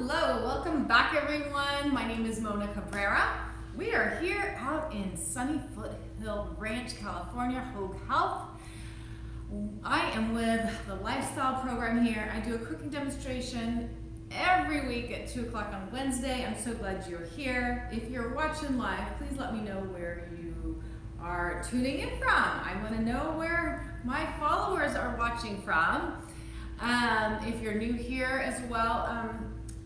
Hello, welcome back everyone. My name is Mona Cabrera. We are here out in sunny Foothill Ranch, California, Hogue Health. I am with the lifestyle program here. I do a cooking demonstration every week at 2 o'clock on Wednesday. I'm so glad you're here. If you're watching live, please let me know where you are tuning in from. I want to know where my followers are watching from. If you're new here as well,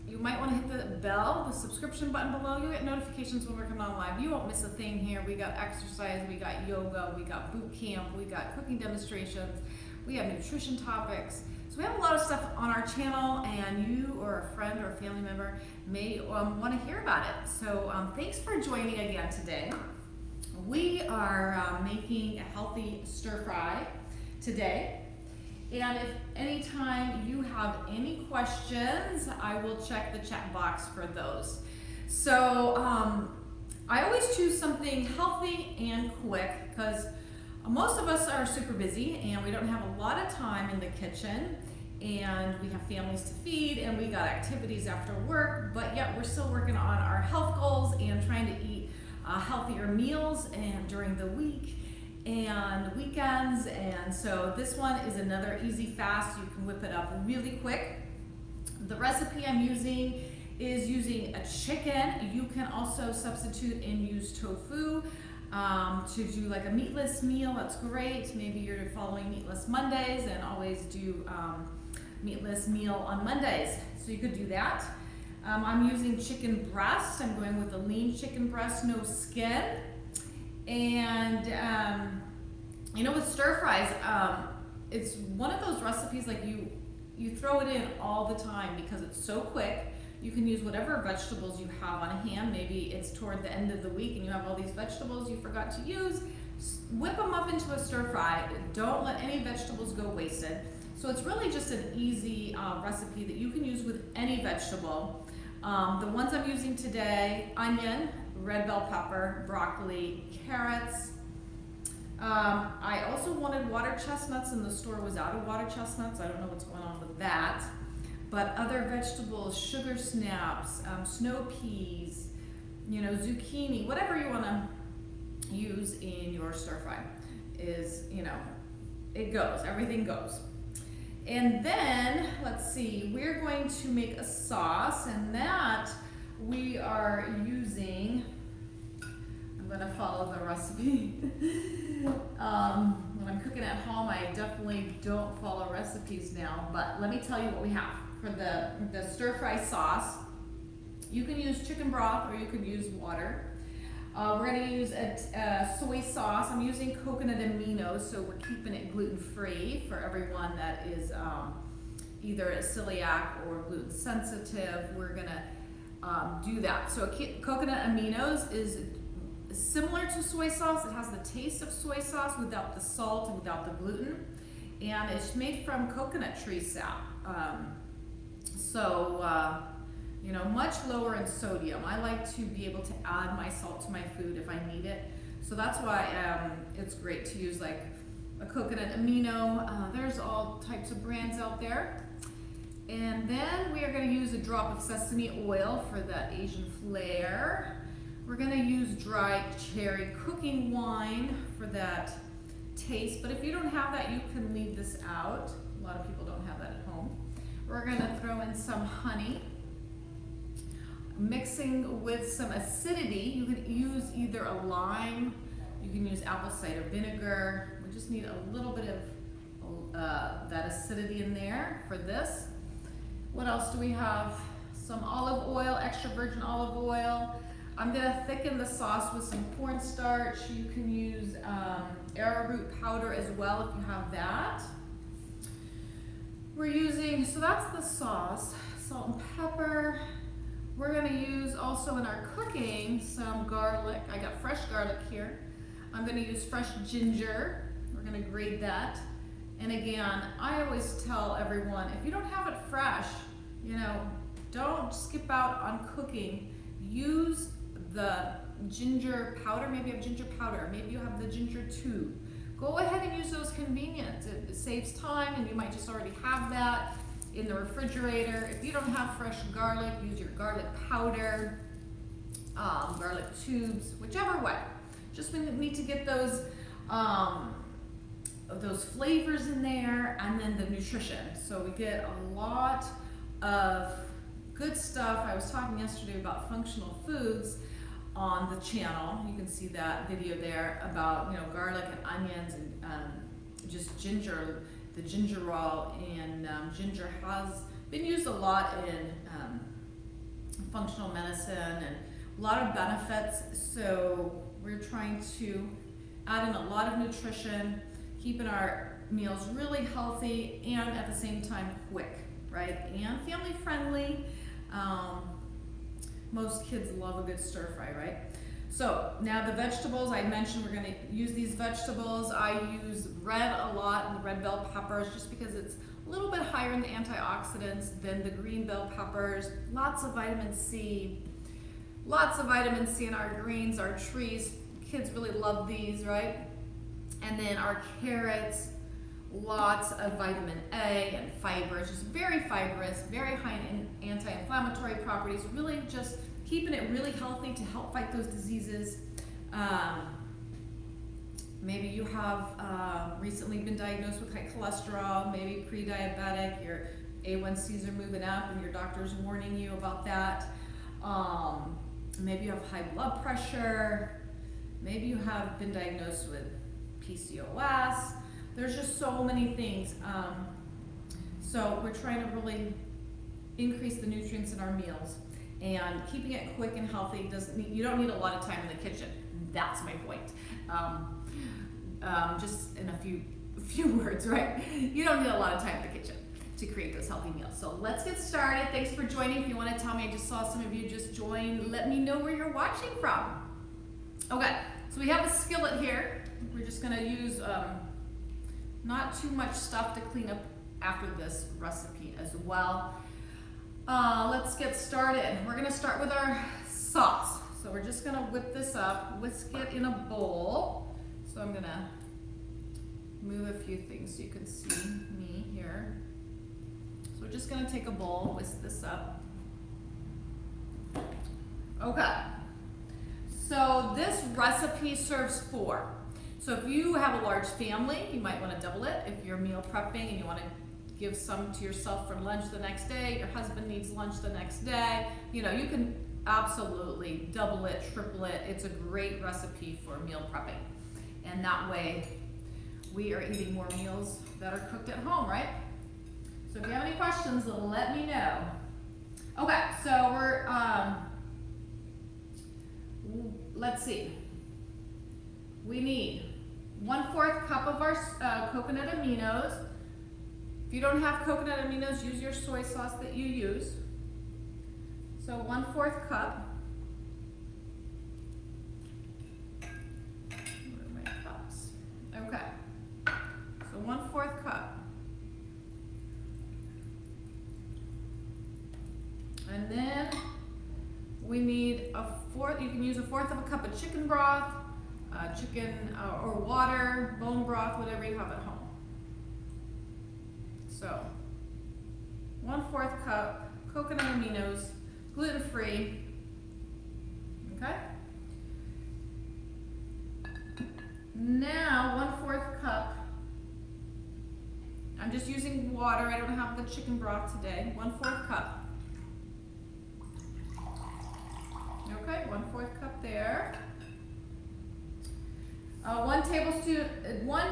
you might want to hit the bell, the subscription button below. You get notifications when we're coming on live. You won't miss a thing here. We got exercise, we got yoga, we got boot camp, we got cooking demonstrations, we have nutrition topics. So we have a lot of stuff on our channel, and you or a friend or a family member may want to hear about it. So thanks for joining again today. We are making a healthy stir fry today. And if anytime you have any questions, I will check the chat box for those. So I always choose something healthy and quick because most of us are super busy and we don't have a lot of time in the kitchen, and we have families to feed and we got activities after work, but yet we're still working on our health goals and trying to eat healthier meals and during the week and weekends. And so this one is another easy fast. You can whip it up really quick. The recipe I'm using is using a chicken. You can also substitute and use tofu to do like a meatless meal. That's great. Maybe you're following Meatless Mondays and always do meatless meal on Mondays. So you could do that. I'm using chicken breast. I'm going with a lean chicken breast, no skin. And you know, with stir fries, it's one of those recipes like you throw it in all the time because it's so quick. You can use whatever vegetables you have on hand. Maybe it's toward the end of the week and you have all these vegetables you forgot to use. Whip them up into a stir fry. Don't let any vegetables go wasted. So it's really just an easy recipe that you can use with any vegetable. The ones I'm using today: onion, red bell pepper, broccoli, carrots. I also wanted water chestnuts, and the store was out of water chestnuts. I don't know what's going on with that. But other vegetables, sugar snaps, snow peas, you know, zucchini, whatever you want to use in your stir fry is, you know, it goes, everything goes. And then, let's see, we're going to make a sauce, and that we are using, I'm going to follow the recipe. When I'm cooking at home, I definitely don't follow recipes now, but let me tell you what we have. For the stir fry sauce, you can use chicken broth or you can use water. We're going to use a soy sauce. I'm using coconut aminos, so we're keeping it gluten-free for everyone that is either a celiac or gluten sensitive. We're going to do that. So coconut aminos is similar to soy sauce. It has the taste of soy sauce without the salt and without the gluten, and it's made from coconut tree sap. You know, much lower in sodium. I like to be able to add my salt to my food if I need it. So that's why it's great to use like a coconut amino. There's all types of brands out there. And then we are going to use a drop of sesame oil for that Asian flair. We're going to use dry cherry cooking wine for that taste. But if you don't have that, you can leave this out. A lot of people don't have that at home. We're going to throw in some honey. Mixing with some acidity, you can use either a lime, you can use apple cider vinegar. We just need a little bit of that acidity in there for this. What else do we have? Some olive oil, extra virgin olive oil. I'm going to thicken the sauce with some cornstarch. You can use arrowroot powder as well if you have that. We're using, so that's the sauce, salt and pepper. We're going to use also in our cooking some garlic. I got fresh garlic here. I'm going to use fresh ginger. We're going to grate that. And again, I always tell everyone, if you don't have it fresh, you know, don't skip out on cooking. Use the ginger powder. Maybe you have ginger powder. Maybe you have the ginger tube. Go ahead and use those convenience. It saves time, and you might just already have that. in the refrigerator. If you don't have fresh garlic, use your garlic powder, garlic tubes, whichever way. Just we need to get those flavors in there, and then the nutrition. So we get a lot of good stuff. I was talking yesterday about functional foods on the channel. You can see that video there about, you know, garlic and onions and just ginger, the gingerol, and ginger has been used a lot in functional medicine and a lot of benefits. So we're trying to add in a lot of nutrition, keeping our meals really healthy and at the same time quick, right? And family friendly. Most kids love a good stir fry, right? So now the vegetables, I mentioned we're gonna use these vegetables. I use red a lot, and the red bell peppers, just because it's a little bit higher in the antioxidants than the green bell peppers. Lots of vitamin C. Lots of vitamin C in our greens, our trees. Kids really love these, right? And then our carrots, lots of vitamin A and fiber. It's just very fibrous, very high in anti-inflammatory properties, really just keeping it really healthy to help fight those diseases. Maybe you have recently been diagnosed with high cholesterol, maybe pre-diabetic, your A1Cs are moving up and your doctor's warning you about that. Maybe you have high blood pressure, maybe you have been diagnosed with PCOS. There's just so many things. So we're trying to really increase the nutrients in our meals, and keeping it quick and healthy doesn't mean you don't need a lot of time in the kitchen. That's my point. Just in a few words, right? You don't need a lot of time in the kitchen to create those healthy meals. So let's get started. Thanks for joining. If you want to tell me, I just saw some of you just join. Let me know where you're watching from. Okay, so we have a skillet here. We're just going to use not too much stuff to clean up after this recipe as well. Let's get started. We're going to start with our sauce. So we're just going to whip this up, whisk it in a bowl. So I'm going to move a few things so you can see me here. So we're just going to take a bowl, whisk this up. Okay. So this recipe serves 4. So if you have a large family, you might want to double it. If you're meal prepping and you want to give some to yourself for lunch the next day, your husband needs lunch the next day, you know, you can absolutely double it, triple it. It's a great recipe for meal prepping. And that way we are eating more meals that are cooked at home, right? So if you have any questions, let me know. Okay, so we're, let's see. We need 1/4 cup of our coconut aminos. If you don't have coconut aminos, use your soy sauce that you use. So 1/4 cup. Where are my cups? Okay. So 1/4 cup. And then we need a 1/4, you can use a 1/4 of a cup of chicken broth, or water, bone broth, whatever you have at home. So 1/4 cup coconut aminos, gluten-free. Okay. Now 1/4 cup. I'm just using water. I don't have the chicken broth today. 1/4 cup. Okay, 1/4 cup there. 1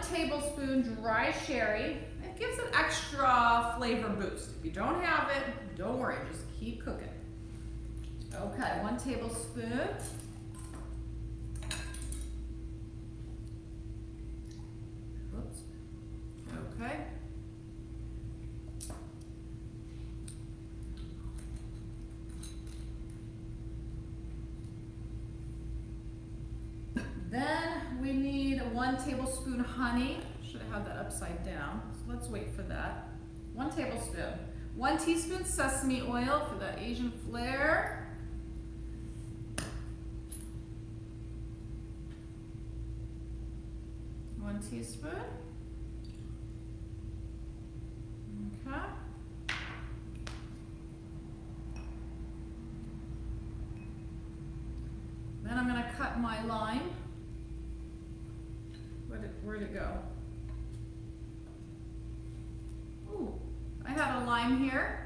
tablespoon dry sherry. It gives an extra flavor boost. If you don't have it, don't worry, just keep cooking. Okay, 1 tablespoon. Oops. Okay. Then we need 1 tablespoon honey. Should have had that upside down, so let's wait for that. 1 tablespoon. 1 teaspoon sesame oil for the Asian flair. One teaspoon. Okay. my lime. Where'd it go? Ooh, I have a lime here.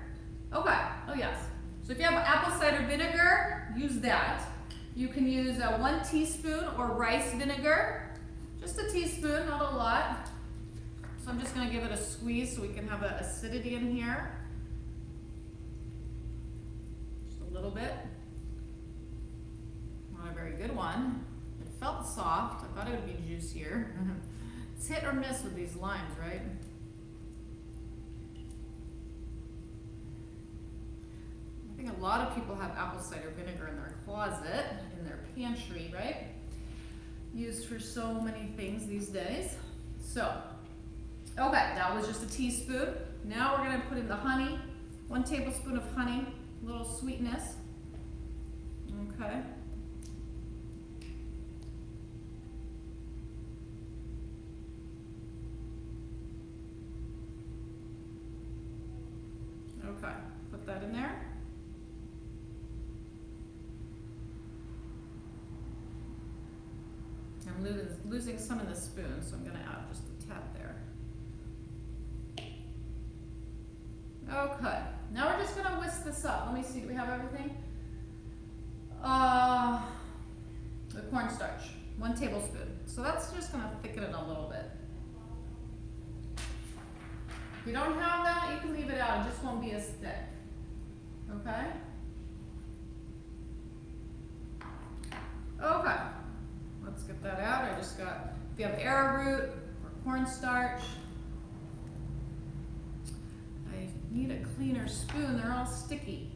Okay, oh yes. So if you have apple cider vinegar, use that. You can use 1 teaspoon or rice vinegar. Just a teaspoon, not a lot. So I'm just gonna give it a squeeze so we can have an acidity in here. Just a little bit. Not a very good one. It felt soft. I thought it would be juicier. It's hit or miss with these limes, right? I think a lot of people have apple cider vinegar in their closet, in their pantry, right? Used for so many things these days. So, okay, that was just a teaspoon. Now we're gonna put in the honey, 1 tablespoon of honey, a little sweetness. Okay. Okay, put that in there. I'm losing some in the spoon, so I'm going to add just a tad there. Okay, now we're just going to whisk this up. Let me see, do we have everything? The cornstarch, 1 tablespoon. So that's just going to thicken it a little bit. If you don't have that, you can leave it out. It just won't be as thick. Okay? Okay. Let's get that out. I just got, if you have arrowroot or cornstarch, I need a cleaner spoon. They're all sticky.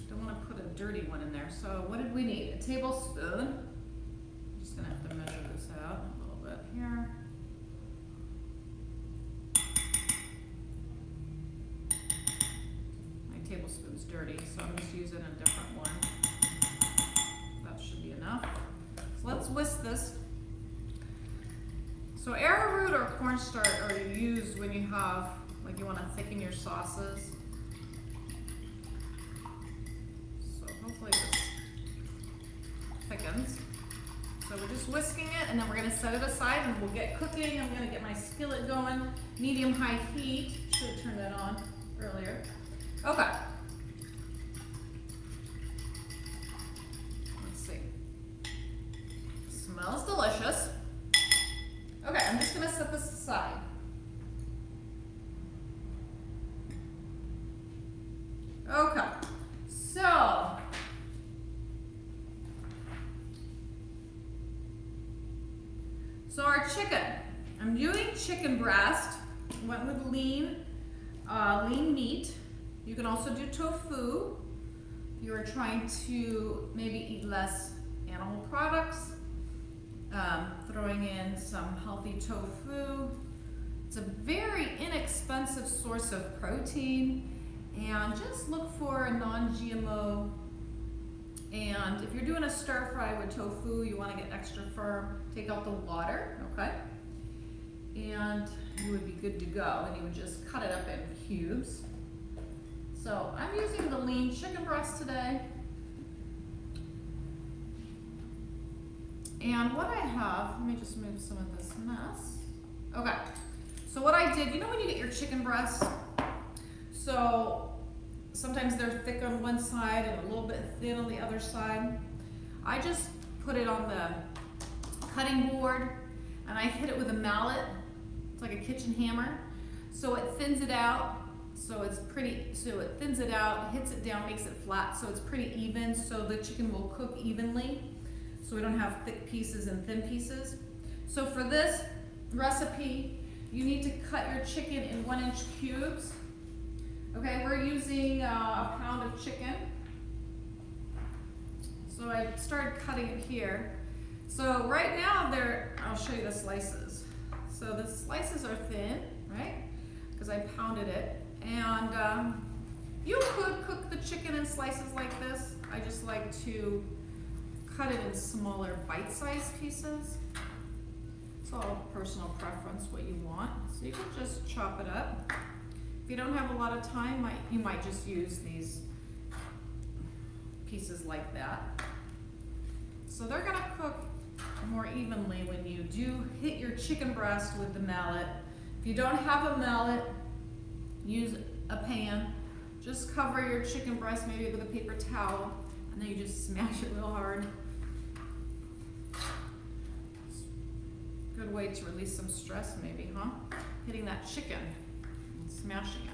Don't want to put a dirty one in there. So what did we need? A tablespoon. I'm just going to have to measure this out a little bit here. My tablespoon's dirty, so I'm just using a different one. That should be enough. So let's whisk this. So arrowroot or cornstarch are used when you have, like you want to thicken your sauces. So hopefully this thickens. So we're just whisking it and then we're going to set it aside and we'll get cooking. I'm going to get my skillet going, medium-high heat. Should have turned that on earlier. Okay. Smells delicious. Okay, I'm just going to set this aside. Okay, so our chicken. I'm doing chicken breast. Went with lean meat. You can also do tofu. You are trying to maybe eat less animal products. Throwing in some healthy tofu. It's a very inexpensive source of protein, and just look for a non-GMO. And if you're doing a stir fry with tofu, you want to get extra firm, take out the water, okay? And you would be good to go, and you would just cut it up in cubes. So I'm using the lean chicken breast today. And what I have, let me just move some of this mess. Okay, so what I did, you know when you get your chicken breasts, so sometimes they're thick on one side and a little bit thin on the other side. I just put it on the cutting board and I hit it with a mallet. It's like a kitchen hammer. So it thins it out, so it's pretty, so it thins it out, hits it down, makes it flat, so it's pretty even, so the chicken will cook evenly. So we don't have thick pieces and thin pieces. So for this recipe, you need to cut your chicken in 1-inch cubes. Okay, we're using a pound of chicken. So I started cutting it here. So right now I'll show you the slices. So the slices are thin, right? Because I pounded it. And you could cook the chicken in slices like this. I just like to cut it in smaller bite-sized pieces. It's all personal preference, what you want. So you can just chop it up. If you don't have a lot of time, you might just use these pieces like that. So they're gonna cook more evenly when you do hit your chicken breast with the mallet. If you don't have a mallet, use a pan. Just cover your chicken breast maybe with a paper towel, and then you just smash it real hard. Good way to release some stress maybe, huh? Hitting that chicken and smashing it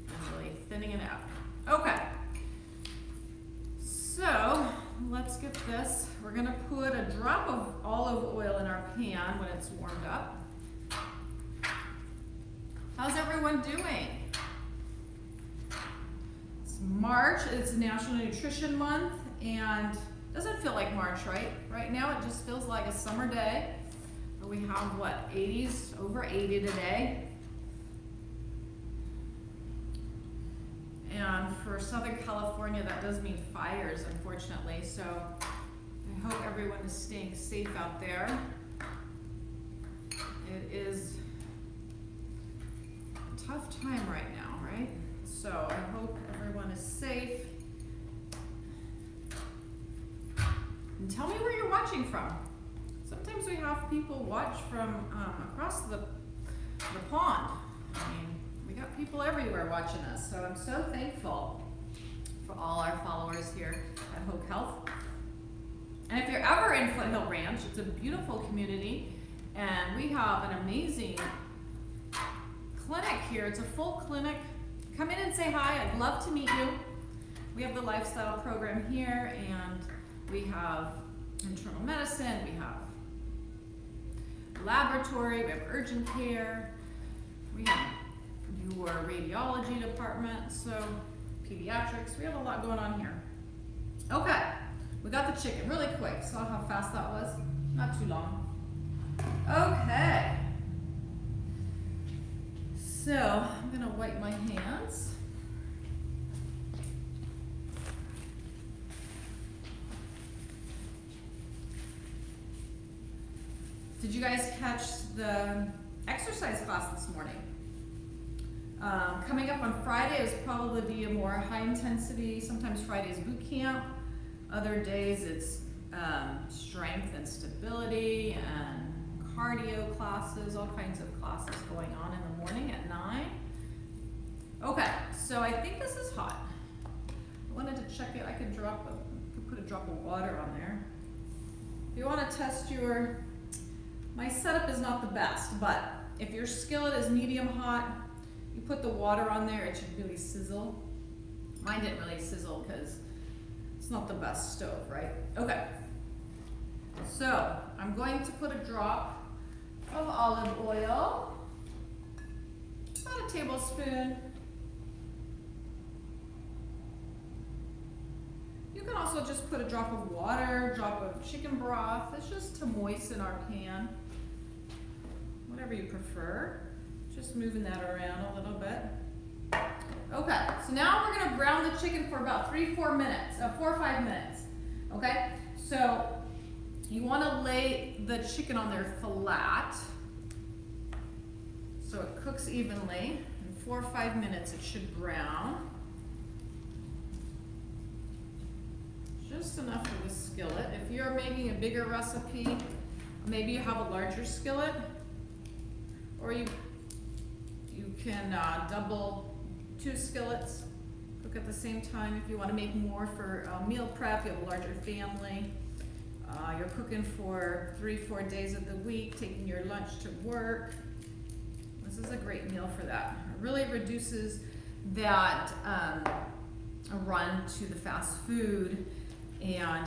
and really thinning it out. Okay, so let's get this. We're gonna put a drop of olive oil in our pan when it's warmed up. How's everyone doing? It's March, it's National Nutrition Month, and it doesn't feel like March, right? Right now it just feels like a summer day. But we have what, 80s, over 80 today. And for Southern California, that does mean fires, unfortunately. So I hope everyone is staying safe out there. It is a tough time right now, right? So I hope everyone is safe. And tell me where you're watching from. Sometimes we have people watch from across the pond. I mean, we got people everywhere watching us, so I'm so thankful for all our followers here at Hoag Health. And if you're ever in Foothill Ranch, it's a beautiful community, and we have an amazing clinic here. It's a full clinic. Come in and say hi. I'd love to meet you. We have the lifestyle program here, and we have internal medicine, we have laboratory, we have urgent care, we have your radiology department, so pediatrics, we have a lot going on here. Okay, we got the chicken really quick. Saw how fast that was? Not too long. Okay, so I'm gonna wipe my hands. Did you guys catch the exercise class this morning? Coming up on Friday is probably be a more high intensity, sometimes Friday's boot camp. Other days it's strength and stability and cardio classes, all kinds of classes going on in the morning at 9. Okay, so I think this is hot. I wanted to check it. I could put a drop of water on there. If you want to test my setup is not the best, but if your skillet is medium hot, you put the water on there, it should really sizzle. Mine didn't really sizzle because it's not the best stove, right? Okay, so I'm going to put a drop of olive oil, about a tablespoon. You can also just put a drop of water, drop of chicken broth. It's just to moisten our pan. Whatever you prefer. Just moving that around a little bit. Okay, so now we're gonna brown the chicken for about 4 minutes, 4 or 5 minutes. Okay, so you wanna lay the chicken on there flat so it cooks evenly. In 4 or 5 minutes it should brown. Just enough for the skillet. If you're making a bigger recipe, maybe you have a larger skillet, or you can double 2 skillets, cook at the same time. If you want to make more for meal prep, you have a larger family, you're cooking for 3-4 days of the week, taking your lunch to work, this is a great meal for that. It really reduces that run to the fast food, and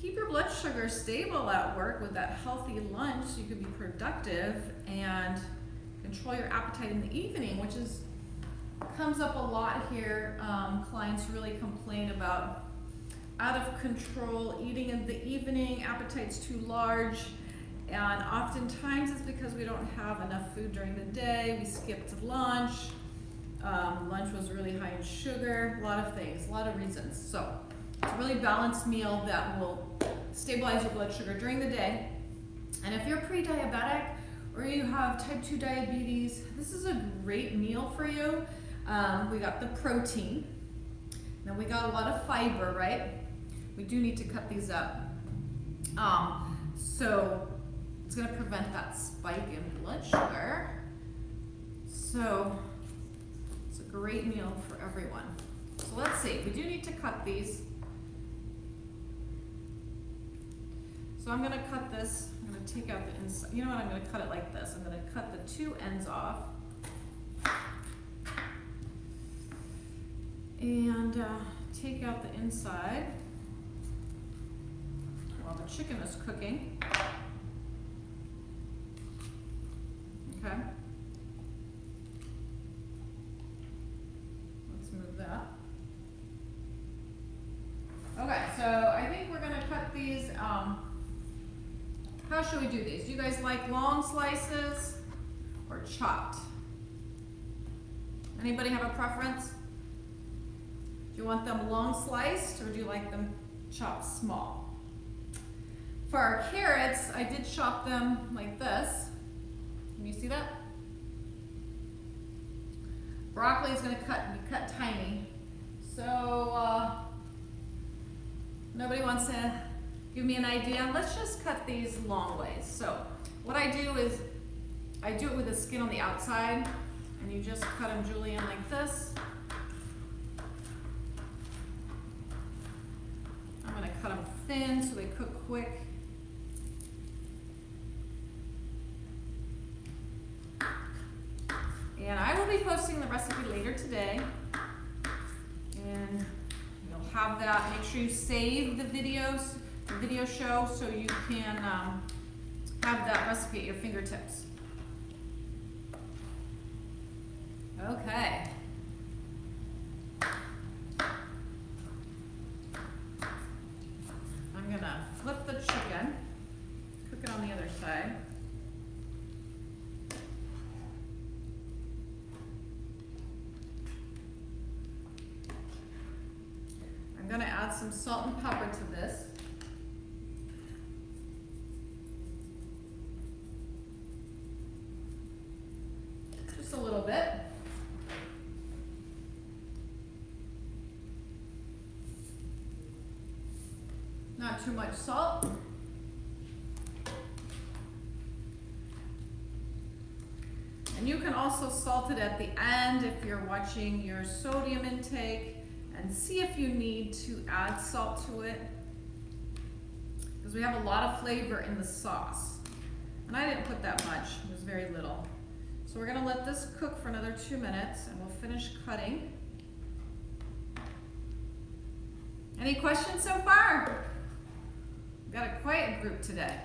keep your blood sugar stable at work with that healthy lunch so you can be productive and control your appetite in the evening, which comes up a lot here. Clients really complain about out of control eating in the evening, appetite's too large, and oftentimes it's because we don't have enough food during the day. We skipped lunch. Lunch was really high in sugar, a lot of things, a lot of reasons. So it's a really balanced meal that will stabilize your blood sugar during the day. And if you're pre-diabetic or you have type 2 diabetes, this is a great meal for you. We got the protein, then we got a lot of fiber, right? We do need to cut these up. So it's going to prevent that spike in blood sugar. So it's a great meal for everyone. So let's see, we do need to cut these. So I'm going to cut this, I'm going to take out the inside. You know what, I'm going to cut it like this. I'm going to cut the two ends off. And take out the inside while the chicken is cooking. Okay. Let's move that. Okay, so I think we're going to cut these. How should we do these? Do you guys like long slices or chopped? Anybody have a preference? Do you want them long sliced or do you like them chopped small? For our carrots, I did chop them like this. Can you see that? Broccoli is going to be cut tiny. So nobody wants to give me an idea. Let's just cut these long ways. So what I do is I do it with the skin on the outside, and you just cut them julienne like this. I'm going to cut them thin so they cook quick. And I will be posting the recipe later today, and you'll have that. Make sure you save the videos, the video show, so you can have that recipe at your fingertips. Okay. I'm gonna flip the chicken, cook it on the other side. I'm going to add some salt and pepper to this. Just a little bit. Not too much salt. And you can also salt it at the end if you're watching your sodium intake, and see if you need to add salt to it, because we have a lot of flavor in the sauce. And I didn't put that much, it was very little. So we're gonna let this cook for another 2 minutes and we'll finish cutting. Any questions so far? We've got a quiet group today.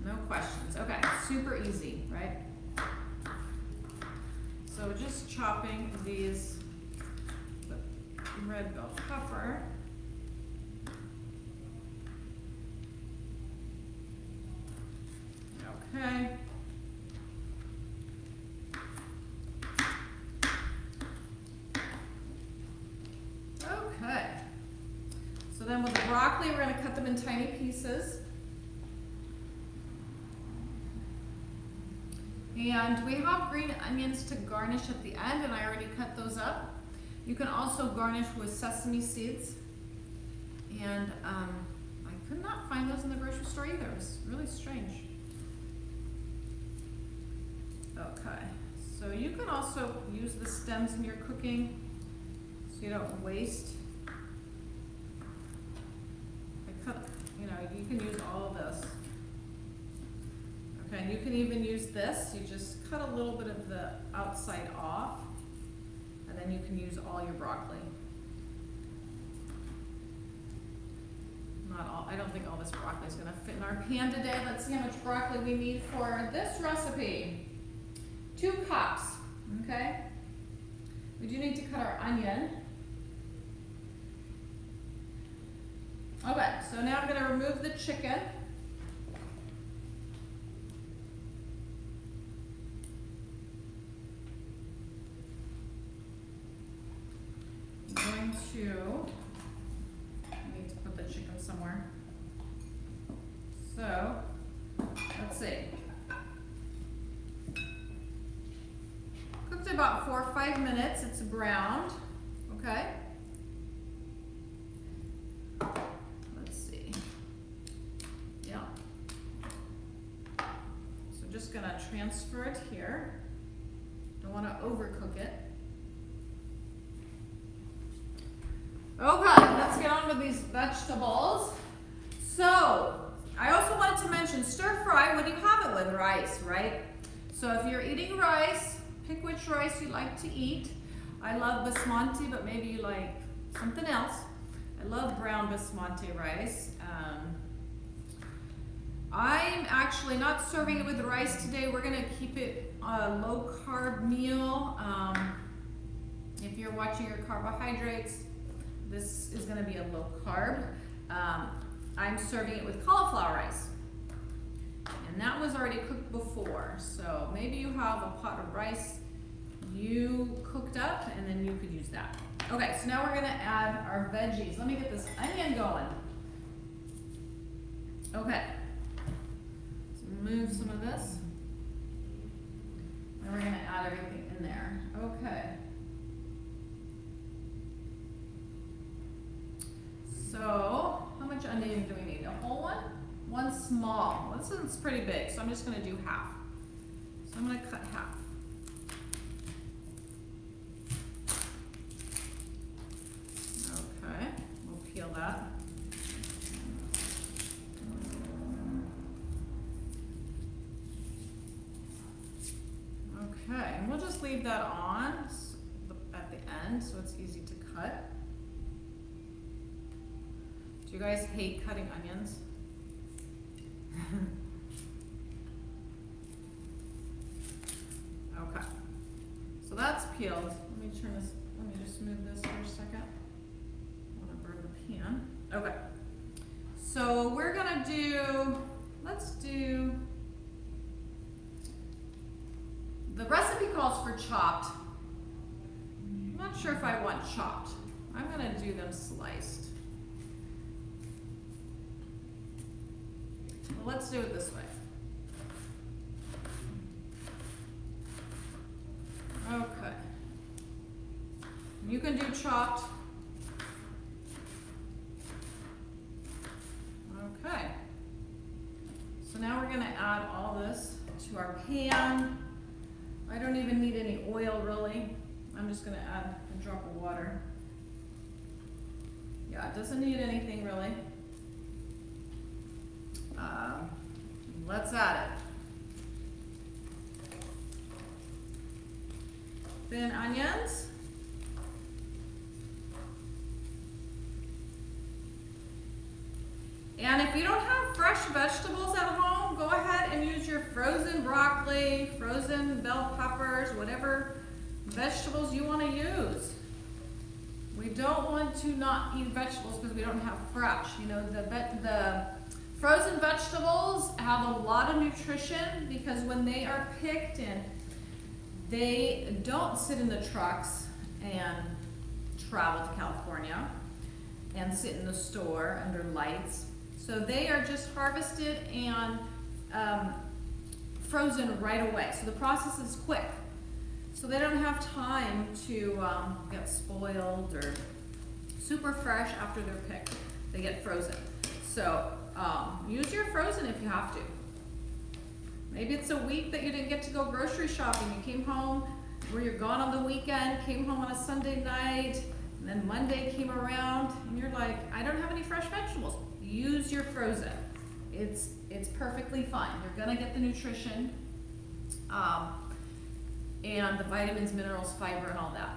No questions. Okay, super easy, right? So just chopping these with red bell pepper. Okay. Okay. So then with the broccoli, we're going to cut them in tiny pieces. And we have green onions to garnish at the end, and I already cut those up. You can also garnish with sesame seeds. And I could not find those in the grocery store either. It was really strange. Okay, so you can also use the stems in your cooking so you don't waste. I cut, you know, you can use all of this. Okay, and you can even use this. You just cut a little bit of the outside off, and then you can use all your broccoli. Not all, I don't think all this broccoli is going to fit in our pan today. Let's see how much broccoli we need for this recipe. 2 cups, okay? We do need to cut our onion. Okay, so now I'm going to remove the chicken. I'm going to, I need to put the chicken somewhere. So, let's see. Cooked about 4 or 5 5 minutes, it's browned, okay? Let's see. Yeah. So just gonna transfer it here. Don't wanna overcook it. Okay, let's get on with these vegetables. So, I also wanted to mention stir fry when you have it with rice, right? So if you're eating rice, pick which rice you like to eat. I love basmati, but maybe you like something else. I love brown basmati rice. I'm actually not serving it with rice today. We're gonna keep it a low carb meal. If you're watching your carbohydrates, this is gonna be a low carb. I'm serving it with cauliflower rice. And that was already cooked before. So maybe you have a pot of rice you cooked up and then you could use that. Okay, so now we're gonna add our veggies. Let me get this onion going. Okay, so remove some of this. And we're gonna add everything in there. Okay. So, how much onion do we need? A whole one? One small. This one's pretty big, so I'm just gonna do half. So I'm gonna cut half. Okay, we'll peel that. Okay, and we'll just leave that on at the end so it's easy to cut. Do you guys hate cutting onions? Okay, so that's peeled. Let me turn this, let me just move this for a second. I want to burn the pan. Okay, so we're gonna do, let's do, the recipe calls for chopped. I'm not sure if I want chopped. I'm gonna do them sliced. Well, let's do it this way. Okay. You can do chopped. Okay. So now we're going to add all this to our pan. I don't even need any oil really. I'm just going to add a drop of water. Yeah, it doesn't need anything really. Let's add it. Thin onions. And if you don't have fresh vegetables at home, go ahead and use your frozen broccoli, frozen bell peppers, whatever vegetables you want to use. We don't want to not eat vegetables because we don't have fresh. You know, the frozen vegetables have a lot of nutrition because when they are picked and they don't sit in the trucks and travel to California and sit in the store under lights. So they are just harvested and frozen right away. So the process is quick. So they don't have time to get spoiled or super fresh after they're picked. They get frozen. So use your frozen if you have to. Maybe it's a week that you didn't get to go grocery shopping. You came home, or you're gone on the weekend, came home on a Sunday night, and then Monday came around, and you're like, I don't have any fresh vegetables. Use your frozen. It's perfectly fine. You're gonna get the nutrition, and the vitamins, minerals, fiber, and all that.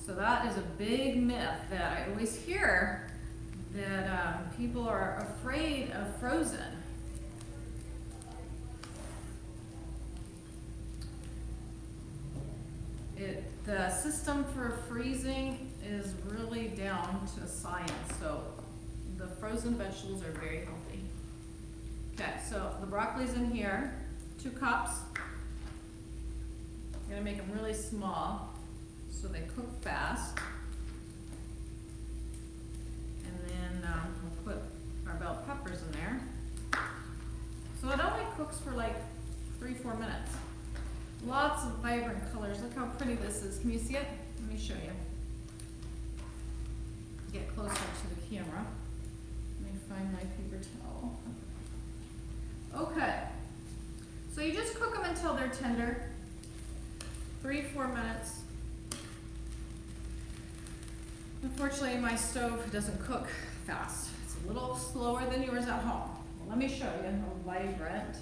So that is a big myth that I always hear, that people are afraid of frozen. The system for freezing is really down to science, so the frozen vegetables are very healthy. Okay, so the broccoli's in here, 2 cups. I'm gonna make them really small so they cook fast. And then we'll put our bell peppers in there. So it only cooks for like 3-4 minutes. Lots of vibrant colors. Look how pretty this is. Can you see it? Let me show you. Get closer to the camera. Let me find my paper towel. Okay. So you just cook them until they're tender. 3-4 minutes. Unfortunately, my stove doesn't cook fast. It's a little slower than yours at home. Well, let me show you how vibrant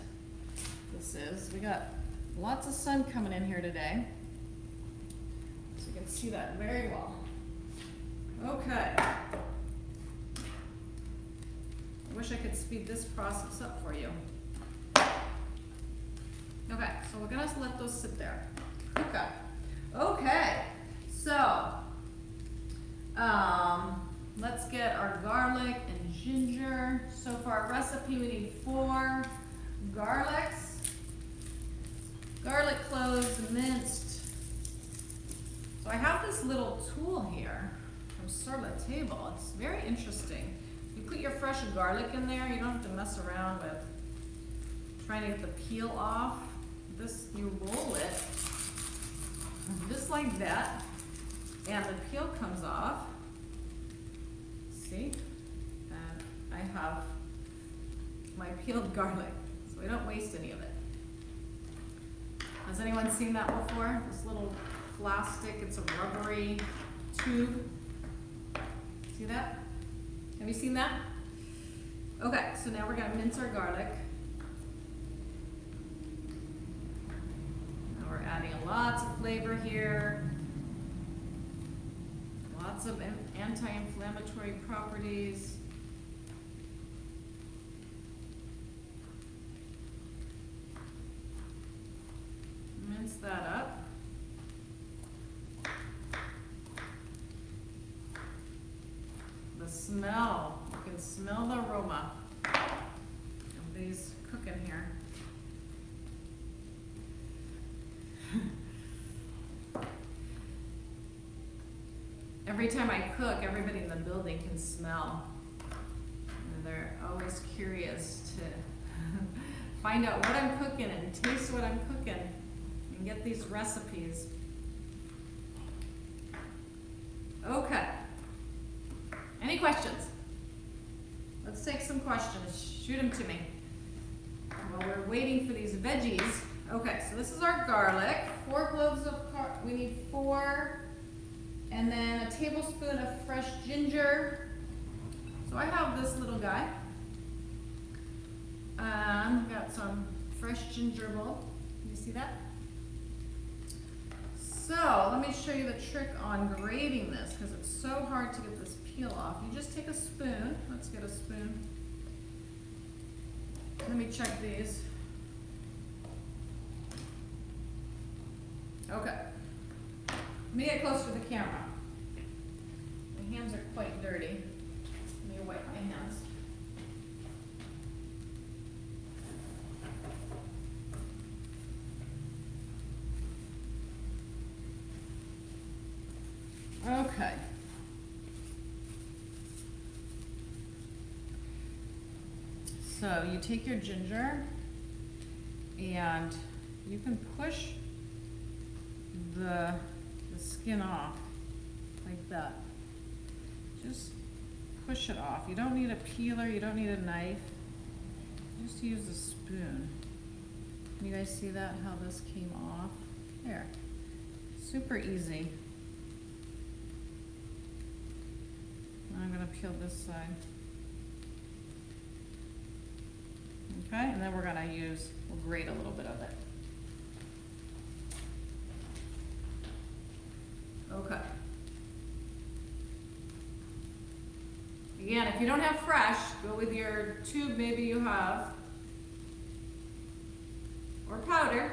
this is. We got lots of sun coming in here today, so you can see that very well. Okay. I wish I could speed this process up for you. Okay, so we're gonna let those sit there. Okay. Okay, so let's get our garlic and ginger. So for our recipe, we need 4 garlics, garlic cloves minced. So I have this little tool here from Sur La Table. It's very interesting. You put your fresh garlic in there. You don't have to mess around with trying to get the peel off. This, you roll it just like that, and the peel comes off. See? And I have my peeled garlic, so I don't waste any of it. Has anyone seen that before? This little plastic, it's a rubbery tube. See that? Have you seen that? Okay, so now we're gonna mince our garlic. Now we're adding lots of flavor here. Lots of anti-inflammatory properties. Mince that up. The smell, you can smell the aroma of these cooking here. Every time I cook, everybody in the building can smell. And they're always curious to find out what I'm cooking and taste what I'm cooking and get these recipes. Okay. Any questions? Let's take some questions. Shoot them to me. While we're waiting for these veggies. Okay, so this is our garlic. 4 cloves of we need 4. And then a tablespoon of fresh ginger. So I have this little guy. Got some fresh ginger roll. You see that? So let me show you the trick on grating this, because it's so hard to get this peel off. You just take a spoon. Let's get a spoon. Let me check these. Okay. Let me get close to the camera. My hands are quite dirty. Let me wipe my hands. Okay. So you take your ginger and you can push the skin off like that. Just push it off. You don't need a peeler, you don't need a knife. Just use a spoon. Can you guys see that, how this came off? There. Super easy. I'm going to peel this side. Okay, and then we'll grate a little bit of it. Okay. Again, if you don't have fresh, go with your tube maybe you have, or powder.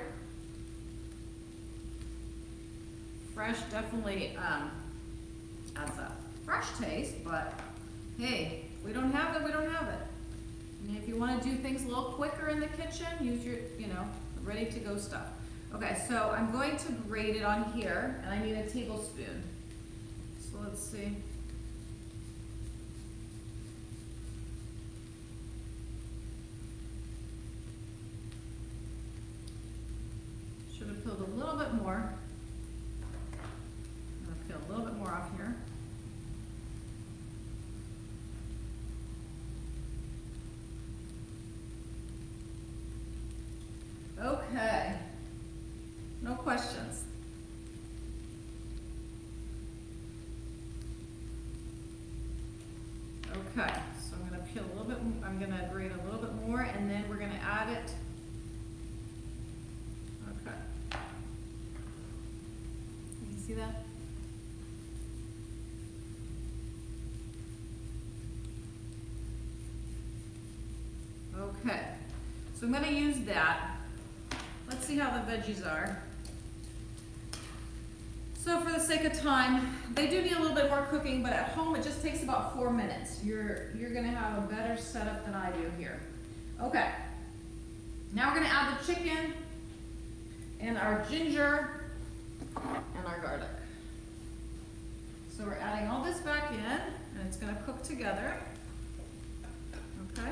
Fresh definitely adds a fresh taste, but hey, if we don't have it, we don't have it. And if you want to do things a little quicker in the kitchen, use your, ready to go stuff. Okay, so I'm going to grate it on here, and I need a tablespoon. So let's see. Should have filled a bit more. I'm gonna peel a little bit more off here. Okay, no questions. Okay, so I'm gonna peel a little bit, I'm gonna grate a little bit more, and then we're gonna add it. Okay. You can see that? Okay, so I'm gonna use that. Let's see how the veggies are. So for the sake of time, they do need a little bit more cooking, but at home it just takes about 4 minutes. You're gonna have a better setup than I do here. Okay, now we're gonna add the chicken and our ginger and our garlic. So we're adding all this back in, and it's gonna cook together. Okay.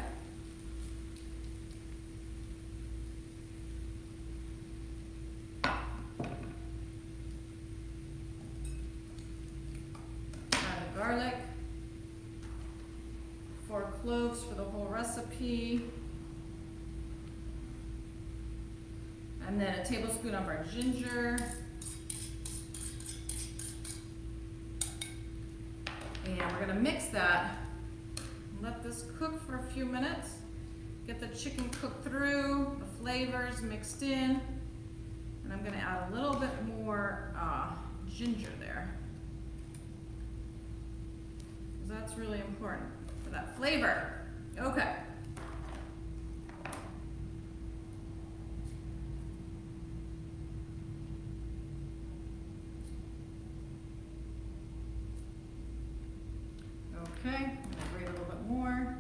Garlic, 4 cloves for the whole recipe, and then a tablespoon of our ginger, and we're going to mix that, let this cook for a few minutes, get the chicken cooked through, the flavors mixed in, and I'm going to add a little bit more ginger there. That's really important for that flavor. Okay. Okay, I'm gonna grate a little bit more.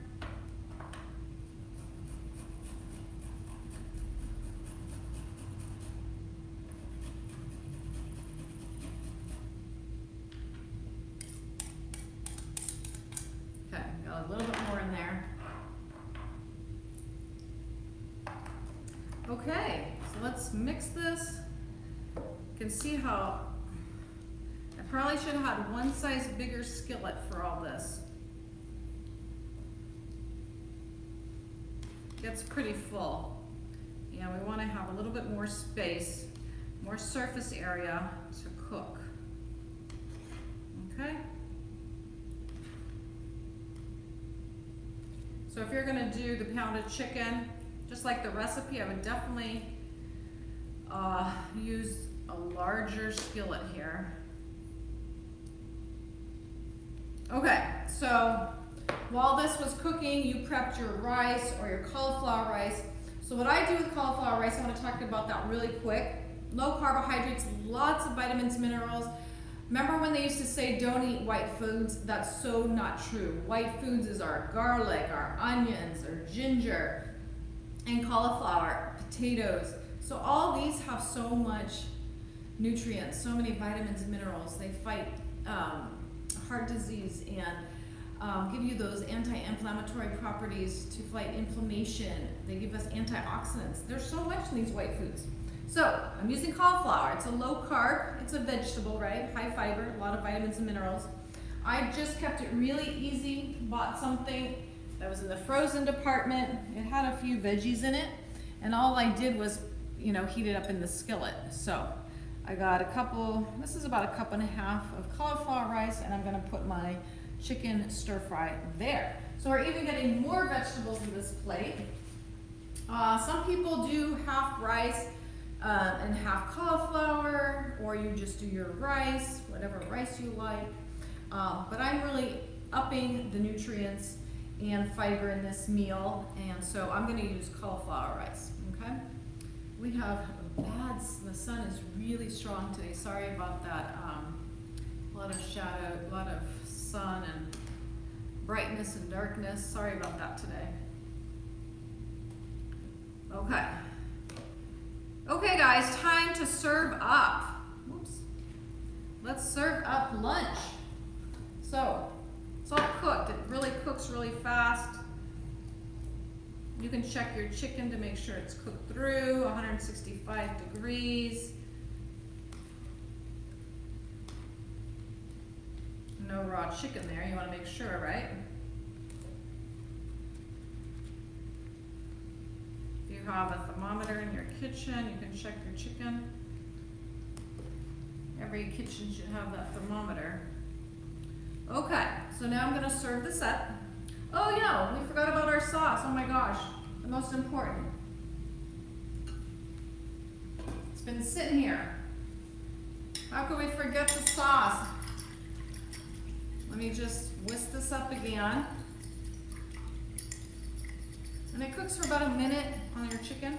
A little bit more in there. Okay, so let's mix this. You can see how I probably should have had one size bigger skillet for all this. It gets pretty full. And we want to have a little bit more space, more surface area to cook. Okay? So if you're gonna do the pounded chicken, just like the recipe, I would definitely use a larger skillet here. Okay, so while this was cooking, you prepped your rice or your cauliflower rice. So what I do with cauliflower rice, I wanna talk about that really quick. Low carbohydrates, lots of vitamins, minerals. Remember when they used to say don't eat white foods? That's so not true. White foods is our garlic, our onions, our ginger, and cauliflower, potatoes. So all these have so much nutrients, so many vitamins and minerals. They fight heart disease and give you those anti-inflammatory properties to fight inflammation. They give us antioxidants. There's so much in these white foods. So I'm using cauliflower. It's a low carb, it's a vegetable, right? High fiber, a lot of vitamins and minerals. I just kept it really easy, bought something that was in the frozen department. It had a few veggies in it, and all I did was, heat it up in the skillet. So I got a couple, this is about 1.5 cups of cauliflower rice, and I'm gonna put my chicken stir fry there. So we're even getting more vegetables in this plate. Some people do half rice, and half cauliflower, or you just do your rice, whatever rice you like. But I'm really upping the nutrients and fiber in this meal, and so I'm going to use cauliflower rice, okay? We have the sun is really strong today. Sorry about that. A lot of shadow, a lot of sun and brightness and darkness. Sorry about that today. Okay. Okay guys, time to serve up. Whoops. Let's serve up lunch. So, it's all cooked. It really cooks really fast. You can check your chicken to make sure it's cooked through, 165 degrees. no raw chicken there. You want to make sure, right? If you have a thermometer in your kitchen, you can check your chicken. Every kitchen should have that thermometer. Okay, so now I'm going to serve this up. Oh yeah, we forgot about our sauce. Oh my gosh, the most important. It's been sitting here. How could we forget the sauce? Let me just whisk this up again. And it cooks for about a minute on your chicken.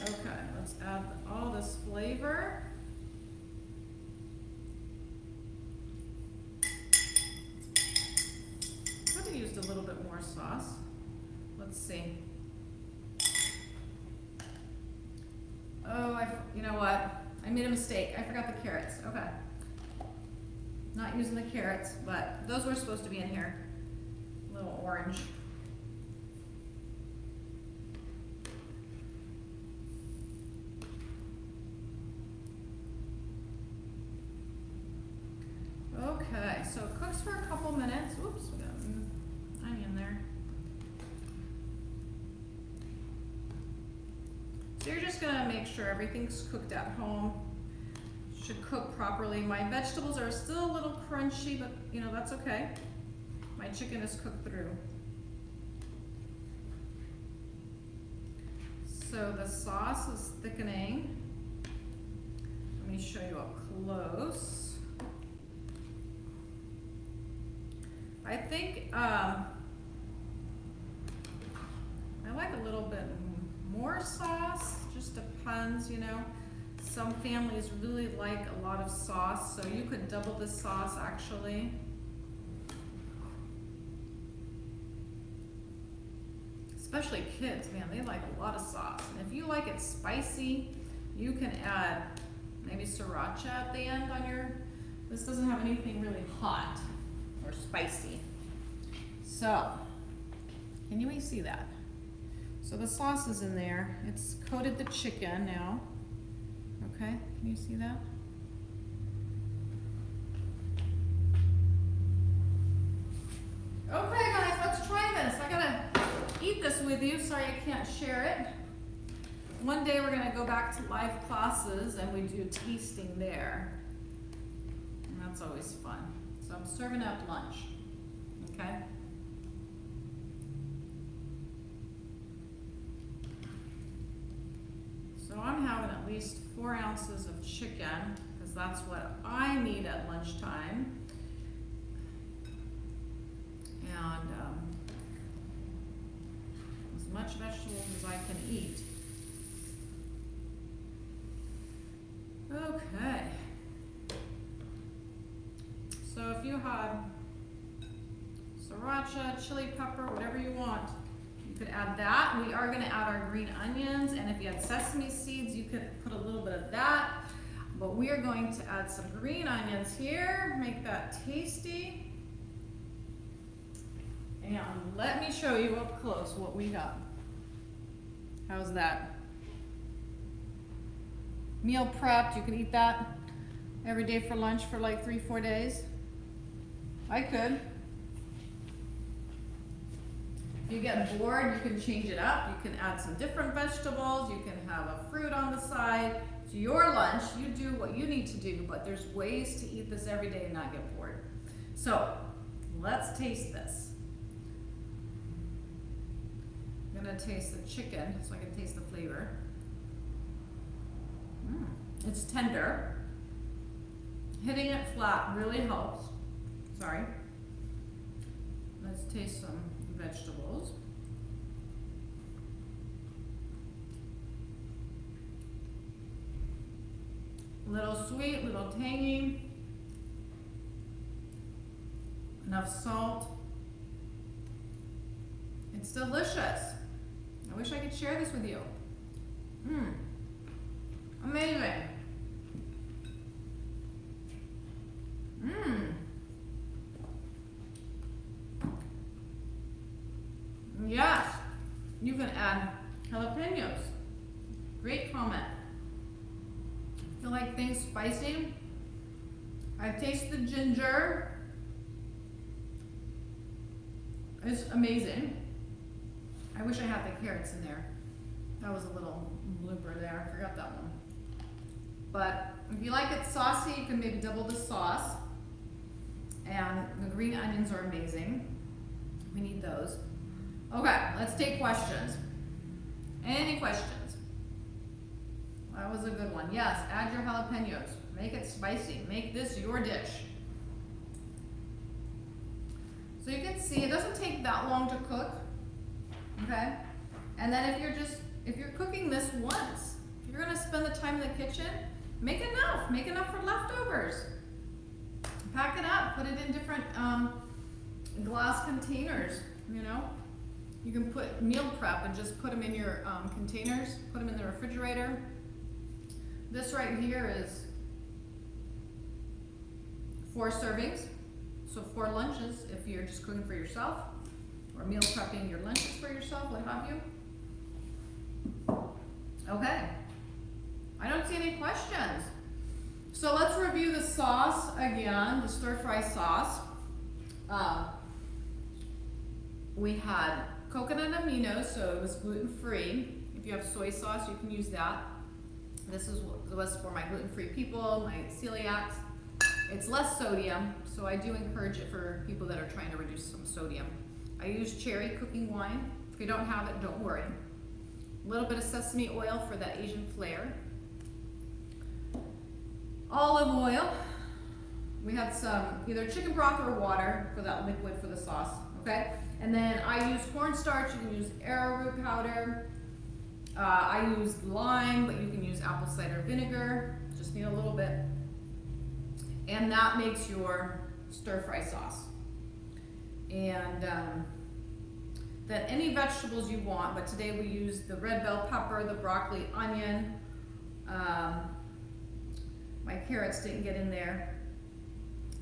Okay, let's add all this flavor. Could have used a little bit more sauce. Let's see. Oh, you know what? I made a mistake. I forgot the carrots. Okay. Not using the carrots, but those were supposed to be in here. A little orange. Okay, so it cooks for a couple minutes. Oops, we got an onion there. So you're just gonna make sure everything's cooked at home. Should cook properly. My vegetables are still a little crunchy, but you know, that's okay. My chicken is cooked through. So the sauce is thickening. Let me show you up close. I think I like a little bit more sauce, just depends, you know. Some families really like a lot of sauce, so you could double the sauce actually. Especially kids, man, they like a lot of sauce. And if you like it spicy, you can add maybe sriracha at the end on your, this doesn't have anything really hot or spicy. So, can you see that? So the sauce is in there. It's coated the chicken now. Okay, can you see that? Okay guys, let's try this. I gotta eat this with you. Sorry I can't share it. One day we're gonna go back to live classes and we do tasting there. And that's always fun. So I'm serving out lunch, okay? So I'm having at least 4 ounces of chicken because that's what I need at lunchtime. And as much vegetables as I can eat. Okay. So if you had sriracha, chili pepper, whatever you want, you could add that. We are going to add our green onions, and if you had sesame seeds, you could put a little bit of that. But we are going to add some green onions here, make that tasty. And let me show you up close what we got. How's that? Meal prepped, you can eat that every day for lunch for like 3-4 days. I could. If you get bored, you can change it up. You can add some different vegetables. You can have a fruit on the side. It's your lunch. You do what you need to do, but there's ways to eat this every day and not get bored. So let's taste this. I'm gonna taste the chicken so I can taste the flavor. It's tender. Hitting it flat really helps. Sorry. Let's taste some vegetables. Little sweet, little tangy. Enough salt. It's delicious. I wish I could share this with you. Amazing. Yes, you can add jalapenos. Great comment. Feel like things spicy? I taste the ginger. It's amazing. I wish I had the carrots in there. That was a little blooper there. I forgot that one. But if you like it saucy, you can maybe double the sauce. And the green onions are amazing. We need those. Okay, let's take questions. Any questions? That was a good one. Yes, add your jalapenos. Make it spicy. Make this your dish. So you can see it doesn't take that long to cook. Okay? And then if you're cooking this once, if you're gonna spend the time in the kitchen, make enough for leftovers. Pack it up, put it in different glass containers, you know. You can put meal prep and just put them in your containers, put them in the refrigerator. This right here is 4 servings, so 4 lunches if you're just cooking for yourself, or meal prepping your lunches for yourself, what have you. Okay, I don't see any questions. So let's review the sauce again, the stir-fry sauce. We had coconut aminos, so it was gluten-free. If you have soy sauce, you can use that. This was for my gluten-free people, my celiacs. It's less sodium, so I do encourage it for people that are trying to reduce some sodium. I use cherry cooking wine. If you don't have it, don't worry. A little bit of sesame oil for that Asian flair. Olive oil. We had some either chicken broth or water for that liquid for the sauce, okay? And then I use cornstarch, you can use arrowroot powder. I use lime, but you can use apple cider vinegar. Just need a little bit. And that makes your stir-fry sauce. And then any vegetables you want, but today we use the red bell pepper, the broccoli, onion. My carrots didn't get in there.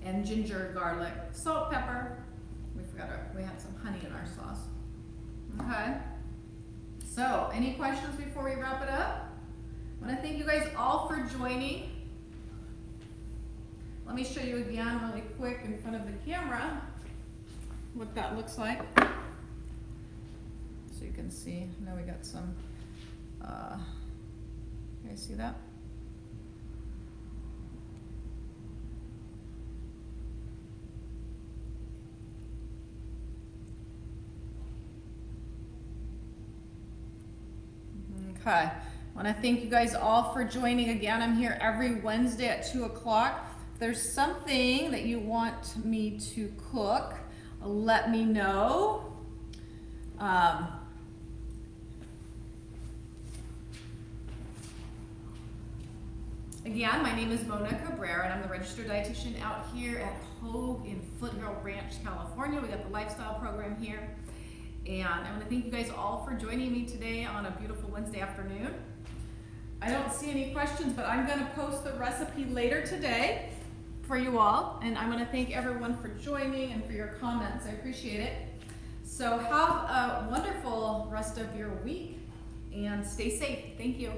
And ginger, garlic, salt, pepper. We had some honey in our sauce. Okay. So, any questions before we wrap it up? I want to thank you guys all for joining. Let me show you again really quick in front of the camera what that looks like. So you can see, now we got some, you guys see that? Okay, I want to thank you guys all for joining again. I'm here every Wednesday at 2 o'clock. If there's something that you want me to cook, let me know. Again, my name is Mona Cabrera, and I'm the registered dietitian out here at Hogue in Foothill Ranch, California. We got the lifestyle program here. And I want to thank you guys all for joining me today on a beautiful Wednesday afternoon. I don't see any questions, but I'm going to post the recipe later today for you all. And I want to thank everyone for joining and for your comments. I appreciate it. So have a wonderful rest of your week and stay safe. Thank you.